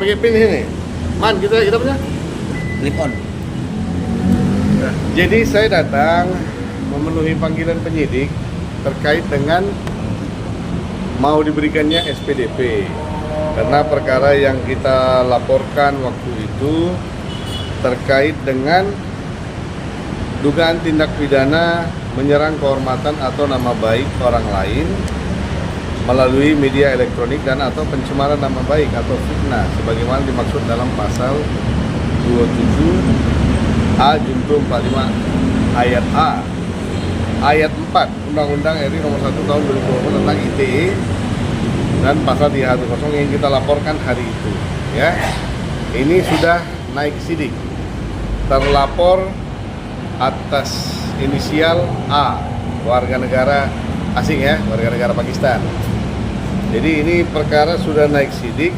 pakai pin ini. Man, kita punya? Clip on. Jadi saya datang memenuhi panggilan penyidik terkait dengan mau diberikannya SPDP karena perkara yang kita laporkan waktu itu terkait dengan dugaan tindak pidana menyerang kehormatan atau nama baik orang lain melalui media elektronik dan atau pencemaran nama baik atau fitnah sebagaimana dimaksud dalam pasal 27A Junto 45 ayat A ayat 4 Undang-Undang RI nomor 1 tahun 2020 tentang ITE dan pasal 310 yang kita laporkan hari itu ya. Ini sudah naik sidik. Terlapor atas inisial A, warga negara asing ya, warga negara Pakistan. Jadi ini perkara sudah naik sidik.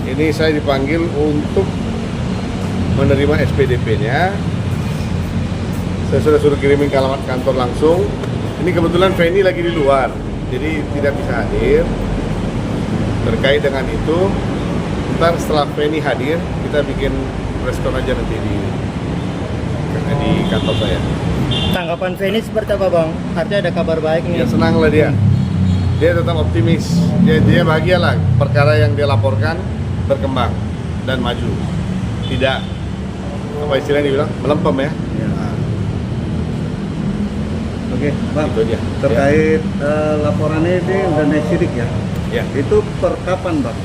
Ini saya dipanggil untuk menerima SPDP-nya. Saya sudah suruh kirimin ke alamat kantor langsung. Ini kebetulan Feni lagi di luar, jadi tidak bisa hadir. Terkait dengan itu, ntar setelah Feni hadir, kita bikin respon aja nanti di kantor saya. Tanggapan Feni seperti apa Bang? Artinya ada kabar baik nih? Ya senang lah dia. Dia tetap optimis. Dia bahagia lah perkara yang dia laporkan berkembang dan maju. Tidak apa istilahnya dibilang melempem ya. Nah, Oke, Bang. itu dia. Terkait laporannya ini udah naik sidik ya? Ya. Itu per kapan, Bang?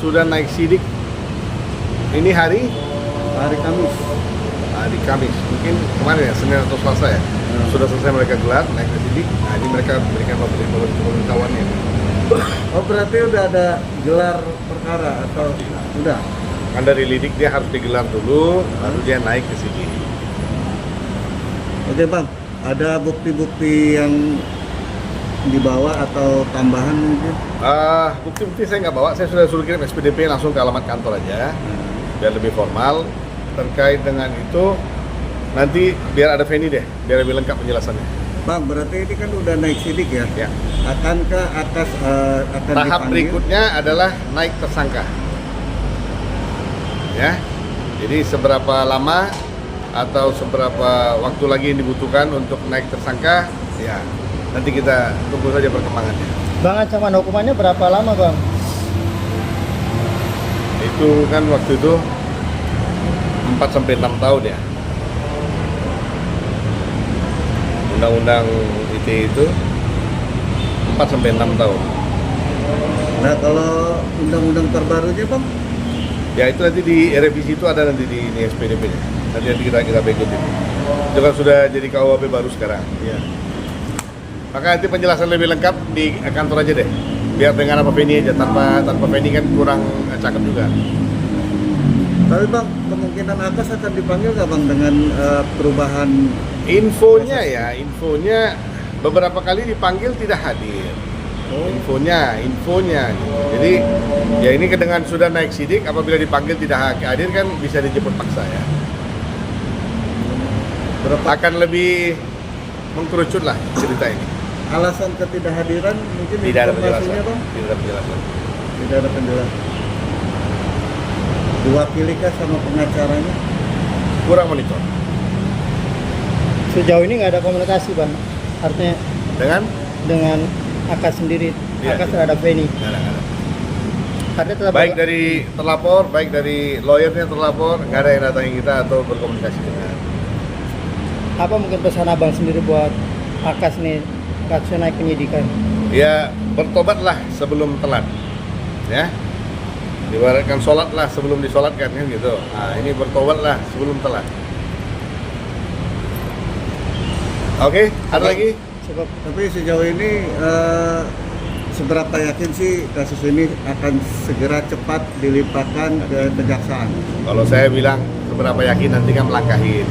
Sudah naik sidik. Ini hari Kamis. Mungkin kemarin ya, Senin atau Selasa ya. Sudah selesai mereka gelar, naik ke sidik. Nah, ini mereka berikan pemberitahuannya. Oh, berarti udah ada gelar perkara atau udah? Kan dari lidik dia harus digelar dulu, lalu dia naik ke sidik. Oke, Bang. Ada bukti-bukti yang dibawa atau tambahan mungkin? Bukti-bukti saya nggak bawa, saya sudah suruh kirim SPDP langsung ke alamat kantor aja, biar lebih formal. Terkait dengan itu, nanti biar ada Feni deh, biar lebih lengkap penjelasannya. Bang, berarti ini kan udah naik sidik ya? Ya. Akankah akan Tahap dipanggil? berikutnya adalah naik tersangka. Ya, jadi seberapa lama atau seberapa waktu lagi yang dibutuhkan untuk naik tersangka, ya nanti kita tunggu saja perkembangannya. Bang, ancaman hukumannya berapa lama Bang? Itu kan waktu itu 4-6 tahun ya. Undang-undang ITE itu 4-6 tahun. Nah, kalau undang-undang terbarunya, Bang? Ya itu nanti di revisi itu ada nanti di ini SPDP-nya. Nanti kita ikutin. Itu kan sudah jadi KUHP baru sekarang. Iya. Maka nanti penjelasan lebih lengkap di kantor aja deh. Biar dengan apa Feni aja, tanpa Feni kan kurang cakep juga. Tapi Bang, kemungkinan Akas akan dipanggil nggak Bang dengan perubahan? Infonya beberapa kali dipanggil tidak hadir. Infonya gitu. Jadi ya ini dengan sudah naik sidik, apabila dipanggil tidak hadir kan bisa dijemput paksa ya. Akan lebih mengkerucut lah cerita ini. Alasan ketidakhadiran mungkin Tidak ada penjelasan. informasinya, Bang? Tidak ada penjelasan. Tidak ada penjelasan. Diwakilikah sama pengacaranya? Kurang monitor. Sejauh ini nggak ada komunikasi Bang? Artinya dengan Akas sendiri, Tidak, Akas tidak. terhadap Feni? Nggak ada. Artinya tetap Baik dari terlapor, baik dari lawyernya terlapor, nggak ada yang datangi kita atau berkomunikasi dengan. apa mungkin pesan Abang sendiri buat Akas nih, kasusnya naik penyidikan? Ya bertobatlah sebelum telat, ya. Diibaratkan sholatlah sebelum disolatkan kan gitu. Nah ini bertobatlah sebelum telat. Oke, ada lagi? Sebab Tapi sejauh ini seberapa yakin sih kasus ini akan segera cepat dilimpahkan ke kejaksaan? Kalau saya bilang seberapa yakin nanti kan melangkahin.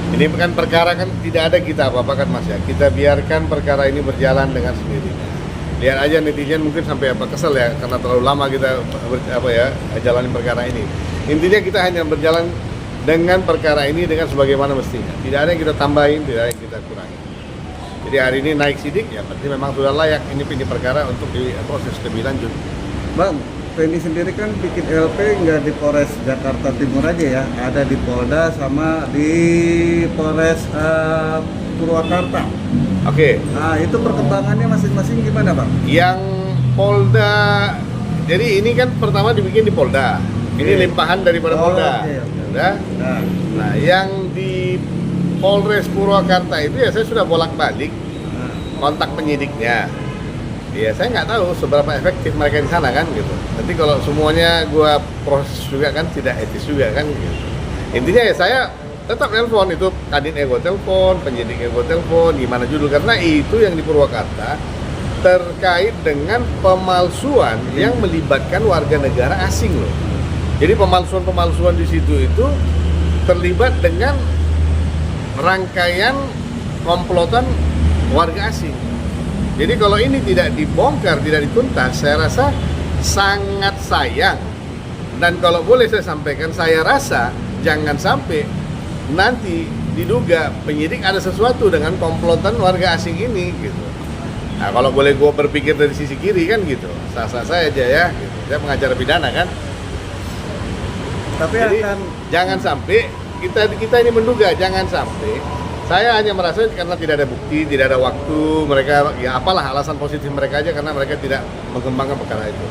Ini kan perkara kan tidak ada kita apa-apa kan Mas ya. Kita biarkan perkara ini berjalan dengan sendirinya. Lihat aja netizen mungkin sampai kesel ya karena terlalu lama kita jalanin perkara ini. Intinya kita hanya berjalan dengan perkara ini dengan sebagaimana mestinya. Tidak ada yang kita tambahin, tidak ada yang kita kurangi. Jadi hari ini naik sidik ya berarti memang sudah layak ini perkara untuk diproses lebih lanjut. Bang, Penny sendiri kan bikin LP nggak di Polres Jakarta Timur aja ya, ada di Polda sama di Polres Purwakarta. Oke, Nah itu perkembangannya masing-masing gimana Bang? yang Polda, jadi ini kan pertama dibikin di Polda. Ini Oke. limpahan daripada Oh, Polda. oke, oke. Udah? Nah, Nah, yang di Polres Purwakarta itu ya saya sudah bolak-balik nah, kontak penyidiknya. Ya saya nggak tahu seberapa efektif mereka di sana kan gitu. Nanti kalau semuanya gua proses juga kan tidak etis juga kan gitu. Intinya ya saya tetap telepon itu kadin ego telepon, penyidik ego telepon, gimana judul karena itu yang di Purwakarta terkait dengan pemalsuan yang melibatkan warga negara asing loh. Jadi pemalsuan-pemalsuan di situ itu terlibat dengan rangkaian komplotan warga asing. Jadi kalau ini tidak dibongkar, tidak dituntas, saya rasa sangat sayang. Dan kalau boleh saya sampaikan, saya rasa jangan sampai nanti diduga penyidik ada sesuatu dengan komplotan warga asing ini gitu. Nah kalau boleh gue berpikir dari sisi kiri kan gitu, sah-sah saya aja ya gitu. Saya pengacara pidana kan. tapi Jadi akan jangan sampai kita ini menduga, jangan sampai saya hanya merasa karena tidak ada bukti, tidak ada waktu, mereka ya apalah alasan positif mereka aja karena mereka tidak mengembangkan perkara itu.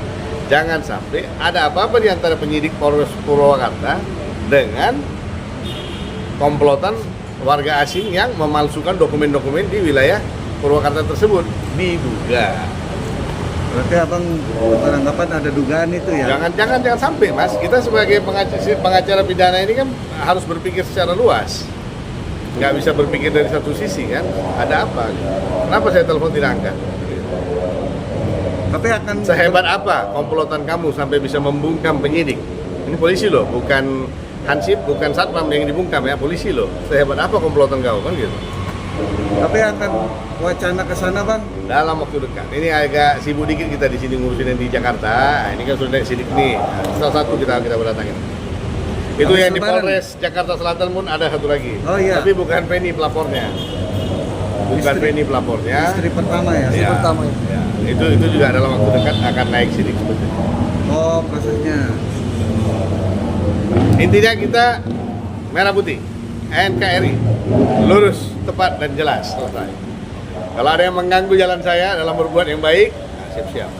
Jangan sampai ada apa-apa di antara penyidik Polres Purwakarta dengan komplotan warga asing yang memalsukan dokumen-dokumen di wilayah Purwakarta tersebut diduga. berarti abang beranggapan ada dugaan itu ya? Jangan sampai mas. Kita sebagai pengacara pidana ini kan harus berpikir secara luas. Nggak bisa berpikir dari satu sisi kan. Ada apa? Kenapa saya telepon tidak angkat? Tapi akan Sehebat apa komplotan kamu sampai bisa membungkam penyidik? Ini polisi loh, bukan Hansip, bukan Satpam yang dibungkam ya, polisi loh. Sehebat apa komplotan kamu kan gitu? tapi akan wacana ke sana Bang. Dalam waktu dekat. Ini agak sibuk dikit kita di sini ngurusin yang di Jakarta. Nah, ini kan sudah sidik nih. Nah, salah satu kita berdatangin. Itu Habis yang di Lebaran. Polres Jakarta Selatan pun ada satu lagi. Oh, iya. Tapi bukan Penny pelapornya. Bukan Penny pelapornya. Istri pertama ya? Ya, ya. Itu juga dalam waktu dekat akan naik sidik sebetulnya. Oh prosesnya. Intinya kita merah putih. NKRI lurus, tepat dan jelas selesai. Kalau ada yang mengganggu jalan saya dalam berbuat yang baik, nah, siap-siap.